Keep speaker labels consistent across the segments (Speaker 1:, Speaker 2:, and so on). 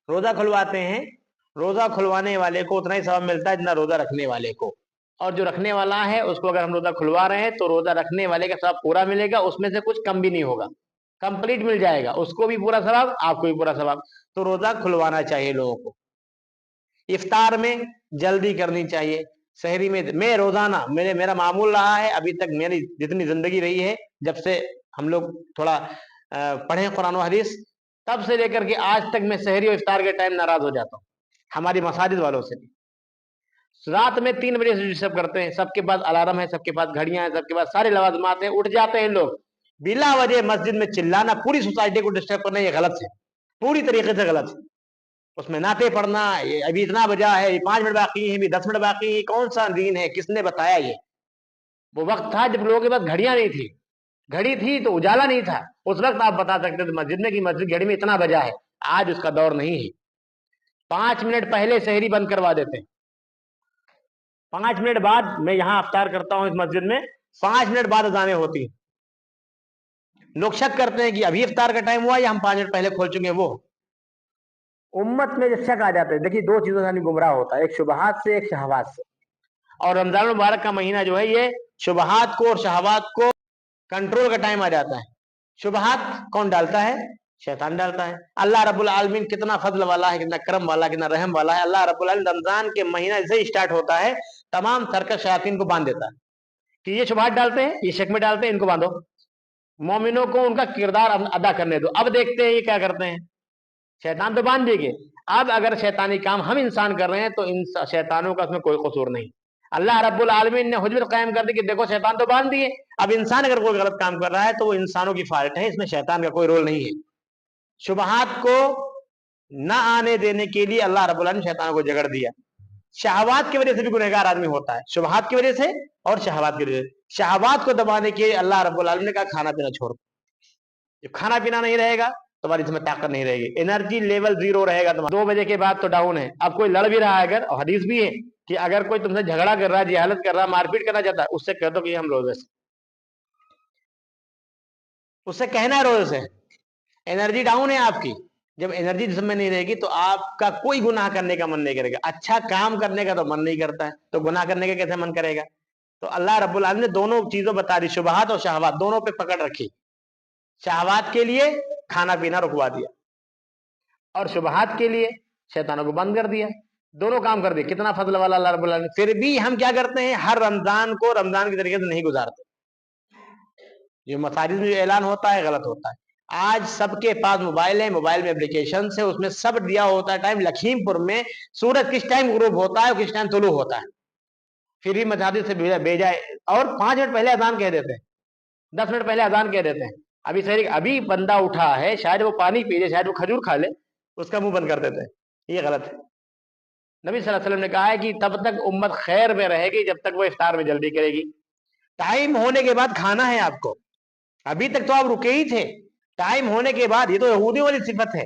Speaker 1: روزہ کھلواتے ہیں، روزہ کھلوانے والے کو اتنا ہی ثواب ملتا ہے جتنا روزہ رکھنے والے کو، اور جو رکھنے والا ہے اس کو اگر ہم روزہ کھلوا رہے ہیں تو روزہ رکھنے والے کا ثواب پورا ملے گا، اس میں سے کچھ کم بھی نہیں ہوگا، کمپلیٹ مل جائے گا، اس کو بھی پورا ثواب، آپ کو بھی پورا ثواب۔ تو روزہ کھلوانا چاہیے لوگوں کو۔ افطار میں جلدی کرنی چاہیے، سحری میں روزانہ میرا معمول رہا ہے ابھی تک، میری جتنی زندگی رہی ہے جب سے ہم لوگ تھوڑا پڑھیں قرآن و حدیث، تب سے لے کر کے آج تک میں سحری اور افطار کے ٹائم ناراض ہو جاتا ہوں، ہماری مساجد والوں سے بھی۔ رات میں 3 بجے سے ڈسٹرب کرتے ہیں، سب کے پاس الارم ہے، سب کے پاس گھڑیاں ہیں، سب کے پاس سارے لوازمات ہیں، اٹھ جاتے ہیں لوگ، بلا وجہ مسجد میں چلانا، پوری سوسائٹی کو ڈسٹرب کرنا، یہ غلط ہے، پوری طریقے سے غلط ہے۔ اس میں نعتیں پڑھنا، ابھی اتنا بجا ہے، 5 منٹ باقی ہیں، ابھی 10 منٹ باقی ہیں، کون سا دین ہے؟ کس نے بتایا؟ یہ وہ وقت تھا جب لوگوں کے پاس گھڑیاں نہیں تھی، گھڑی تھی تو اجالا نہیں تھا، اس وقت آپ بتا سکتے تھے مسجد میں کہ مسجد گھڑی میں اتنا بجا ہے۔ آج اس کا دور نہیں ہے، 5 منٹ پہلے سحری بند کروا دیتے ہیں، 5 منٹ بعد، میں یہاں افطار کرتا ہوں اس مسجد میں، 5 منٹ بعد اذانیں ہوتی ہیں، لوگ شک کرتے ہیں کہ ابھی افطار کا ٹائم ہوا یا ہم 5 منٹ پہلے کھول چکے ہیں۔ وہ امت میں جب شک آ جاتے ہیں، دیکھیے 2 چیزوں سے آدمی گمراہ ہوتا ہے، ایک شبہات سے، ایک شہوات سے، اور رمضان المبارک کا مہینہ جو ہے یہ شبہات کو اور شہوات کو کنٹرول کا ٹائم آ جاتا ہے۔ شبہات کون ڈالتا ہے؟ شیطان ڈالتا ہے۔ اللہ رب العالمین کتنا فضل والا ہے، کتنا کرم والا ہے، کتنا رحم والا ہے۔ اللہ رب العالمین رمضان کے مہینہ سے اسٹارٹ ہوتا ہے، تمام سرکش شیاطین کو باندھ دیتا ہے کہ یہ شبہات ڈالتے ہیں، یہ شک میں ڈالتے ہیں، ان کو باندھو، مومنوں کو ان کا کردار ادا کرنے دو۔ اب دیکھتے ہیں یہ کیا کرتے ہیں، شیطان تو باندھ دیے گئے، اب اگر شیطانی کام ہم انسان کر رہے ہیں تو ان شیطانوں کا اس میں کوئی قصور نہیں۔ اللہ رب العالمین نے حجت قائم کر دی کہ دیکھو شیطان تو باندھ دیے، اب انسان اگر کوئی غلط کام کر رہا ہے تو وہ انسانوں کی فالٹ ہے، اس میں شیطان کا کوئی رول نہیں ہے۔ شبہات کو نہ آنے دینے کے لیے اللہ رب العالمین نے شیطانوں کو جگڑ دیا۔ شہوات کی وجہ سے بھی گنہگار آدمی ہوتا ہے، شبہات کی وجہ سے اور شہوات کی وجہ سے۔ شہوات کو دبانے کے لیے اللہ رب العالمین نے کہا کھانا پینا چھوڑ دو، جب کھانا پینا نہیں رہے گا تمہاری اس میں طاقت نہیں رہے گی، انرجی لیول 0 رہے گا تمہارا۔ 2 بجے کے بعد تو ڈاؤن ہے۔ اب کوئی لڑ بھی رہا ہے اگر، اور حدیث بھی ہے کہ اگر کوئی تم سے جھگڑا کر رہا ہے، جہالت کر رہا ہے، مار پیٹ کرنا چاہتا ہے، اس سے کہہ دو کہ ہم روزے سے، اس سے کہنا ہے روزے سے، انرجی ڈاؤن ہے آپ کی۔ جب انرجی جسم میں نہیں رہے گی تو آپ کا کوئی گناہ کرنے کا من نہیں کرے گا، اچھا کام کرنے کا تو من نہیں کرتا ہے، تو گناہ کرنے کا کیسے من کرے گا؟ تو اللہ رب العالمین نے دونوں چیزوں بتا دی، شبہات اور شہوات دونوں پہ پکڑ رکھی۔ شہوات کے لیے کھانا پینا رکوا دیا، اور شبہات کے لیے شیطانوں کو بند کر دیا، دونوں کام کر دیا۔ کتنا فضل والا اللہ رب العالمین۔ پھر بھی ہم کیا کرتے ہیں، ہر رمضان کو رمضان کے طریقے سے نہیں گزارتے، جو مساجد میں جو اعلان ہوتا ہے غلط ہوتا ہے۔ آج سب کے پاس موبائل ہے، موبائل میں اپلیکیشن ہے، اس میں سب دیا ہوتا ہے ٹائم، لکھیم پور میں سورج کس ٹائم غروب ہوتا ہے اور کس ٹائم طلوع ہوتا ہے، پھر بھی مساجد سے بھیجا ہے، اور 5 منٹ پہلے اذان کہہ دیتے ہیں، 10 منٹ پہلے اذان کہہ دیتے ہیں۔ ابھی بندہ اٹھا ہے، شاید وہ پانی پی لے، شاید وہ کھجور کھا لے، اس کا منہ بند کر دیتے ہیں، یہ غلط ہے۔ نبی صلی اللہ علیہ وسلم نے کہا ہے کہ تب تک امت خیر میں رہے گی جب تک وہ افطار میں جلدی کرے گی۔ ٹائم ہونے کے بعد کھانا ہے آپ کو، ابھی تک تو آپ رکے ہی تھے، ٹائم ہونے کے بعد، یہ تو یہودیوں والی صفت ہے۔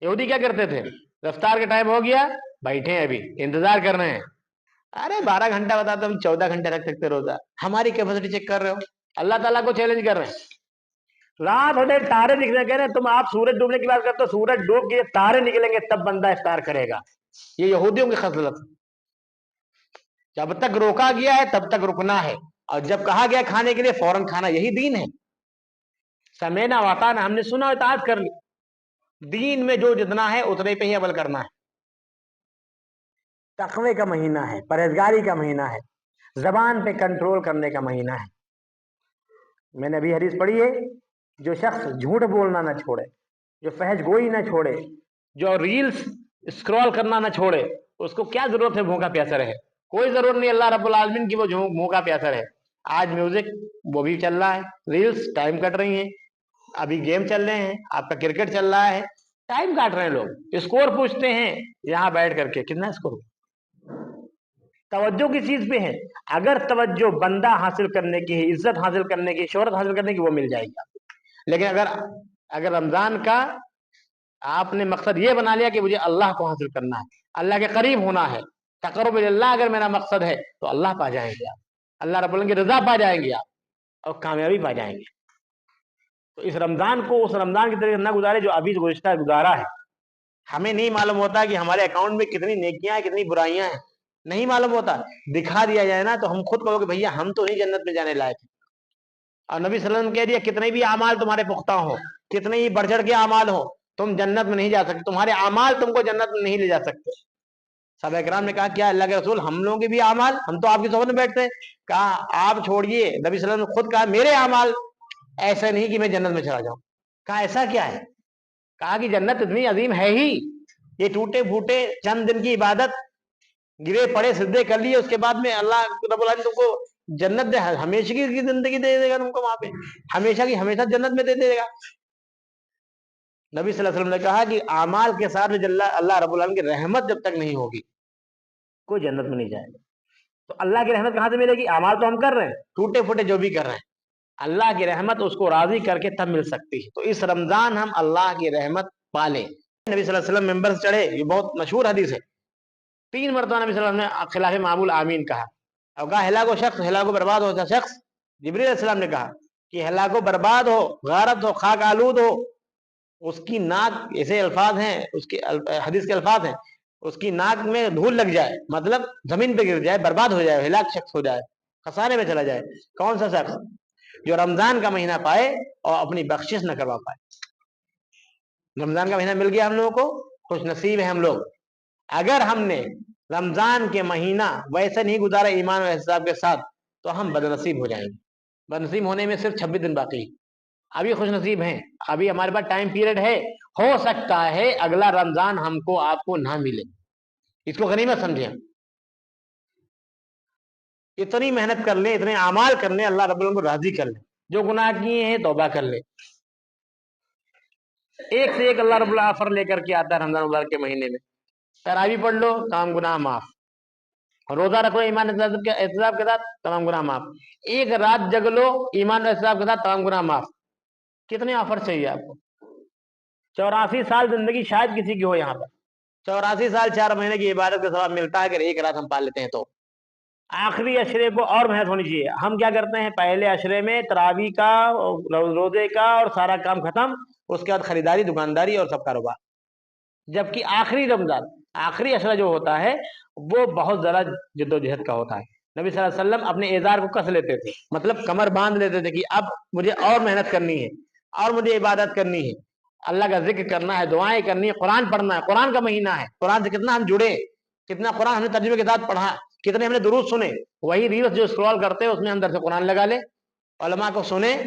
Speaker 1: یہودی کیا کرتے تھے، افطار کا ٹائم ہو گیا، بیٹھے ہیں ابھی انتظار کر رہے ہیں، ارے 12 گھنٹہ بتا تو ہم 14 گھنٹے رکھ سکتے روزہ، ہماری کیپیسٹی چیک کر رہے ہو۔ اللہ تعالیٰ کو چیلنج کر رہے ہیں، رات ہوتے تارے نکلنے کہہ رہے ہیں، تم آپ سورج ڈوبنے کی بات کرتے ہو، سورج ڈوب کے تارے نکلیں گے تب بندہ افطار کرے گا، یہ یہودیوں کی خصلت۔ جب تک روکا گیا ہے تب تک رکنا ہے، اور جب کہا گیا کھانے کے لیے فوراً کھانا، یہی دین ہے۔ سمینا واطعنا، ہم نے سنا اور اطاعت کر لی، دین میں جو جتنا ہے اتنے پہ ہی عمل کرنا ہے۔ تقوی کا مہینہ ہے، پرہیزگاری کا مہینہ ہے، زبان پہ کنٹرول کرنے کا مہینہ ہے۔ میں نے ابھی حدیث پڑھی ہے، جو شخص جھوٹ بولنا نہ چھوڑے، جو فحش گوئی نہ چھوڑے، جو ریلز اسکرول کرنا نہ چھوڑے، اس کو کیا ضرورت ہے بھوکا پیاسا رہے؟ کوئی ضرورت نہیں اللہ رب العالمین کی وہ بھوکا پیاسا رہے۔ آج میوزک وہ بھی چل رہا ہے، ریلز ٹائم کٹ رہی ہیں، ابھی گیم چل رہے ہیں، آپ کا کرکٹ چل رہا ہے، ٹائم کاٹ رہے ہیں لوگ، اسکور پوچھتے ہیں یہاں بیٹھ کر کے کتنا اسکور، توجہ کس چیز پہ ہے؟ اگر توجہ بندہ حاصل کرنے کی ہے، عزت حاصل کرنے کی، شہرت حاصل کرنے کی، وہ مل جائے گا۔ لیکن اگر رمضان کا آپ نے مقصد یہ بنا لیا کہ مجھے اللہ کو حاصل کرنا ہے، اللہ کے قریب ہونا ہے، تقرب اللہ اگر میرا مقصد ہے تو اللہ پا جائیں گے آپ، اللہ رب العالمین کی رضا پا جائیں گے آپ، اور کامیابی پا جائیں گے۔ تو اس رمضان کو اس رمضان کی طریقے سے نہ گزارے جو ابھی گزشتہ گزارا ہے۔ ہمیں نہیں معلوم ہوتا کہ ہمارے اکاؤنٹ میں کتنی نیکیاں ہیں کتنی برائیاں ہیں, نہیں معلوم ہوتا. دکھا دیا جائے نا تو ہم خود کہو کہ بھیا ہم تو نہیں جنت میں جانے لائق. اور نبی صلی اللہ علیہ وسلم کہہ دیا کتنے بھی اعمال تمہارے پختہ ہو, کتنے ہی بڑھ چڑھ کے اعمال ہو, تم جنت میں نہیں جا سکتے, تمہارے اعمال تم کو جنت میں نہیں لے جا سکتے. صحابہ کرام نے کہا کیا اللہ کے رسول ہم لوگوں کے بھی اعمال, ہم تو آپ کی صحبت میں بیٹھتے ہیں. کہا آپ چھوڑیے, نبی صلی اللہ علیہ وسلم نے خود کہا میرے اعمال ایسا نہیں کہ میں جنت میں چلا جاؤں. کہا ایسا کیا ہے؟ کہا کہ جنت اتنی عظیم ہے ہی, یہ ٹوٹے پھوٹے چند دن کی عبادت, گرے پڑے سجدے کر لیے, اس کے بعد میں اللہ رب العالمین تم کو جنت دے, ہمیشہ کی زندگی دے دے گا تم کو وہاں پہ, ہمیشہ کی ہمیشہ جنت میں دے دے گا. نبی صلی اللہ علیہ وسلم نے کہا کہ اعمال کے ساتھ اللہ رب العالمین کی رحمت جب تک نہیں ہوگی کوئی جنت میں نہیں جائے گا. تو اللہ کی رحمت کہاں سے ملے گی؟ اعمال تو ہم کر رہے ہیں, ٹوٹے پھوٹے جو بھی کر رہے ہیں, اللہ کی رحمت اس کو راضی کر کے تب مل سکتی ہے. تو اس رمضان ہم اللہ کی رحمت پالیں. نبی صلی اللہ علیہ وسلم ممبر سے چڑھے, یہ بہت مشہور حدیث ہے, 3 مرتبہ نبی صلی اللہ علیہ وسلم نے خلاف معمول آمین کہا, اور کہا ہلاک و شخص, ہلاک و برباد ہو شخص. جبریل علیہ السلام نے کہا کہ ہلاک و برباد ہو, غارت ہو, خاک آلود ہو, اس کی ناک, ایسے الفاظ ہیں اس کی حدیث کے الفاظ ہیں, اس کی ناک میں دھول لگ جائے, مطلب زمین پہ گر جائے, برباد ہو جائے, ہلاک شخص ہو جائے, خسارے میں چلا جائے. کون سا شخص؟ جو رمضان کا مہینہ پائے اور اپنی بخشش نہ کروا پائے. رمضان کا مہینہ مل گیا ہم لوگوں کو, خوش نصیب ہے ہم لوگ. اگر ہم نے رمضان کے مہینہ ویسے نہیں گزارا ایمان و احتساب کے ساتھ تو ہم بد نصیب ہو جائیں گے. بد نصیب ہونے میں صرف 26 دن باقی, ابھی خوش نصیب ہیں, ابھی ہمارے پاس ٹائم پیریڈ ہے. ہو سکتا ہے اگلا رمضان ہم کو آپ کو نہ ملے, اس کو غنیمت سمجھیں. اتنی محنت کر لیں, اتنے اعمال کر لیں, اللہ رب العالمین کو راضی کر لیں. جو گناہ کیے ہیں توبہ کر لیں. ایک سے ایک اللہ رب العالمین آفر لے کر کے آتا ہے رمضان مبارک کے مہینے میں. تراویح پڑھ لو, تمام گناہ معاف. روزہ رکھو ایمان احتساب کے ساتھ, تمام گناہ معاف. ایک رات جگ لو ایمان احتساب کے ساتھ, تمام گناہ معاف. کتنے آفر چاہیے آپ کو؟ 84 سال زندگی شاید کسی کی ہو یہاں پر, 84 سال 4 مہینے کی عبادت کا ثواب ملتا ہے اگر ایک رات ہم پال لیتے ہیں تو. آخری اشرے کو اور محنت ہونی چاہیے. ہم کیا کرتے ہیں, پہلے اشرے میں تراویح کا, روزے کا اور سارا کام ختم, اس کے بعد خریداری, دکانداری اور سب کاروبار. جبکہ آخری رمضان, آخری اشرہ جو ہوتا ہے وہ بہت زیادہ جد و جہد کا ہوتا ہے. نبی صلی اللہ علیہ وسلم اپنے ایزار کو کس لیتے تھے, مطلب کمر باندھ لیتے تھے کہ اب مجھے اور محنت کرنی ہے, اور مجھے عبادت کرنی ہے, اللہ کا ذکر کرنا ہے, دعائیں کرنی ہے, قرآن پڑھنا ہے. قرآن کا مہینہ ہے, قرآن سے کتنا ہم جڑے, کتنا قرآن ہم نے ترجمے کے ساتھ پڑھا, کتنے ہم نے درود سنے. وہی ریلس جو اسکرول کرتے ہیں اس میں ہم درس قرآن لگا لیں, علماء کو سنیں,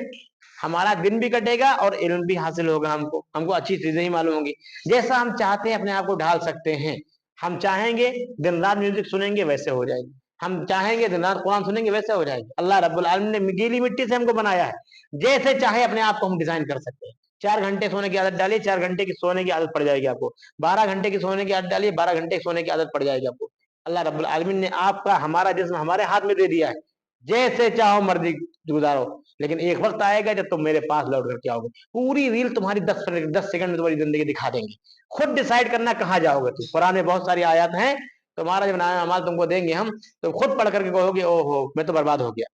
Speaker 1: ہمارا دن بھی کٹے گا اور علم بھی حاصل ہوگا. ہم کو اچھی چیزیں ہی معلوم ہوں گی. جیسا ہم چاہتے ہیں اپنے آپ کو ڈھال سکتے ہیں. ہم چاہیں گے دن رات میوزک سنیں گے, ویسے ہو جائے گی. ہم چاہیں گے دن رات قرآن سنیں گے, ویسے ہو جائے گی. اللہ رب العالمین نے گیلی مٹی سے ہم کو بنایا ہے, جیسے چاہے اپنے آپ کو ہم ڈیزائن کر سکتے ہیں. 4 گھنٹے سونے کی عادت ڈالیے, 4 گھنٹے کی سونے کی عادت پڑ جائے گی آپ کو. 12 گھنٹے کی سونے کی عادت ڈالیے, 12 گھنٹے سونے کی عادت پڑ جائے گی آپ کو. اللہ رب العالمین نے آپ کا, ہمارا جسم ہمارے ہاتھ میں دے دیا ہے, جیسے چاہو مرضی گزارو. لیکن ایک وقت آئے گا جب تم میرے پاس لوٹ کر کے آؤ گے, پوری ریل تمہاری 10 سیکنڈ میں تمہاری زندگی دکھا دیں گے. خود ڈیسائیڈ کرنا کہاں جاؤ گے تم. قرآن میں بہت ساری آیات ہیں, تمہارا جب نام اعمال تم کو دیں گے ہم, تو خود پڑھ کر کے کہو گے او ہو میں تو برباد ہو گیا.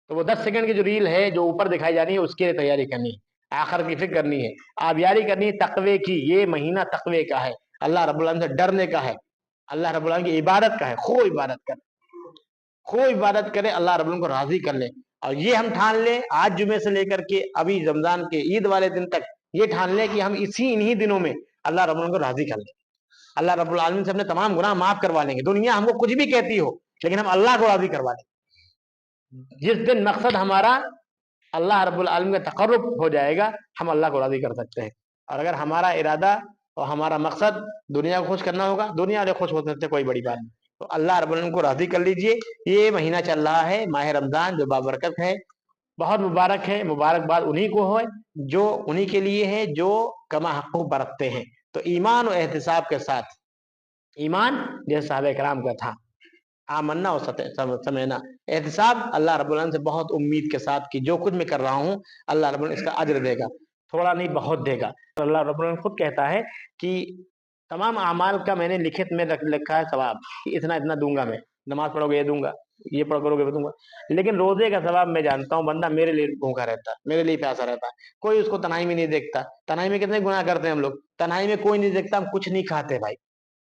Speaker 1: تو وہ 10 سیکنڈ کی جو ریل ہے جو اوپر دکھائی جانی ہے, اس کی تیاری کرنی ہے, آخر کی فکر کرنی ہے, آبیاری کرنی ہے تقوی کی. یہ مہینہ تقوی کا ہے, اللہ رب العالمین سے ڈرنے کا ہے, اللہ رب العالمین کی عبادت کا ہے. خوب عبادت کرے, خوب عبادت کرے, اللہ رب العالمین کو راضی کر لے. اور یہ ہم ٹھان لیں, آج جمعے سے لے کر کے ابھی رمضان کے عید والے دن تک یہ ٹھان لیں کہ ہم انہی دنوں میں اللہ رب العالمین کو راضی کر لیں. اللہ رب العالمین سے اپنے تمام گناہ معاف کروا لیں گے. دنیا ہم کو کچھ بھی کہتی ہو, لیکن ہم اللہ کو راضی کروا لیں گے. جس دن مقصد ہمارا اللہ رب العالمین کا تقرب ہو جائے گا, ہم اللہ کو راضی کر سکتے ہیں. اور اگر ہمارا ارادہ اور ہمارا مقصد دنیا کو خوش کرنا ہوگا, دنیا والے خوش ہو سکتے, کوئی بڑی بات نہیں. تو اللہ رب العالمین کو راضی کر لیجئے. یہ مہینہ چل رہا ہے ماہ رمضان, جو بابرکت ہے, بہت مبارک ہے. مبارکباد انہی کو ہے جو انہی کے لیے ہے جو کما حقوق برتتے ہیں. تو ایمان و احتساب کے ساتھ, ایمان جیسے صحابہ کرام کا تھا, آمنا و سمعنا. احتساب اللہ رب العالمین سے بہت امید کے ساتھ کہ جو کچھ میں کر رہا ہوں اللہ رب العالمین اس کا اجر دے گا, تھوڑا نہیں بہت دے گا. اللہ رب العالمین خود کہتا ہے کہ تمام اعمال کا میں نے لکھت میں رکھا ہے ثواب, اتنا اتنا دوں گا میں. نماز پڑھو گے یہ دوں گا, یہ پڑھ کروگے میں دوں گا. لیکن روزے کا ثواب میں جانتا ہوں, بندہ میرے لیے بھوکا رہتا, میرے لیے پیاسا رہتا, کوئی اس کو تنہائی میں نہیں دیکھتا. تنہائی میں کتنے گناہ کرتے ہیں ہم لوگ, تنہائی میں کوئی نہیں دیکھتا, ہم کچھ نہیں کھاتے بھائی.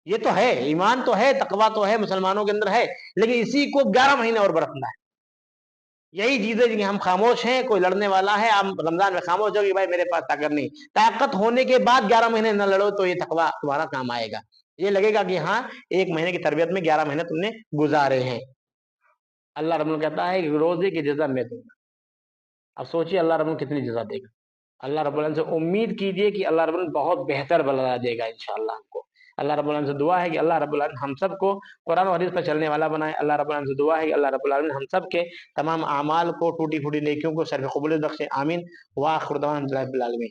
Speaker 1: یہ تو ہے, ایمان تو ہے, تقویٰ تو ہے, مسلمانوں کے اندر ہے, لیکن اسی کو 11 مہینے اور برتنا ہے. یہی چیزیں کہ ہم خاموش ہیں, کوئی لڑنے والا ہے, آپ رمضان میں خاموش ہو کہ بھائی میرے پاس طاقت نہیں. طاقت ہونے کے بعد 11 مہینے نہ لڑو تو یہ تقویٰ تمہارا کام آئے گا. یہ لگے گا کہ ہاں 1 مہینے کی تربیت میں 11 مہینے تم نے گزارے ہیں. اللہ رب العالمین کہتا ہے کہ روزے کی جزا میں دوں گا. اب سوچیے اللہ رب العالمین کتنی جزا دے گا. اللہ رب العالمین سے امید کیجئے کہ اللہ رب العالمین بہت بہتر بدلہ دے گا انشاءاللہ ہم کو. اللہ رب العالمین سے دعا ہے کہ اللہ رب العالمین ہم سب کو قرآن و حدیث پر چلنے والا بنائے. اللہ رب العالمین سے دعا ہے کہ اللہ رب العالمین ہم سب کے تمام اعمال کو, ٹوٹی پھوٹی نیکیوں کو صرف قبولیت بخشے. آمین. وآخر دعوانا الحمد للہ رب العالمین.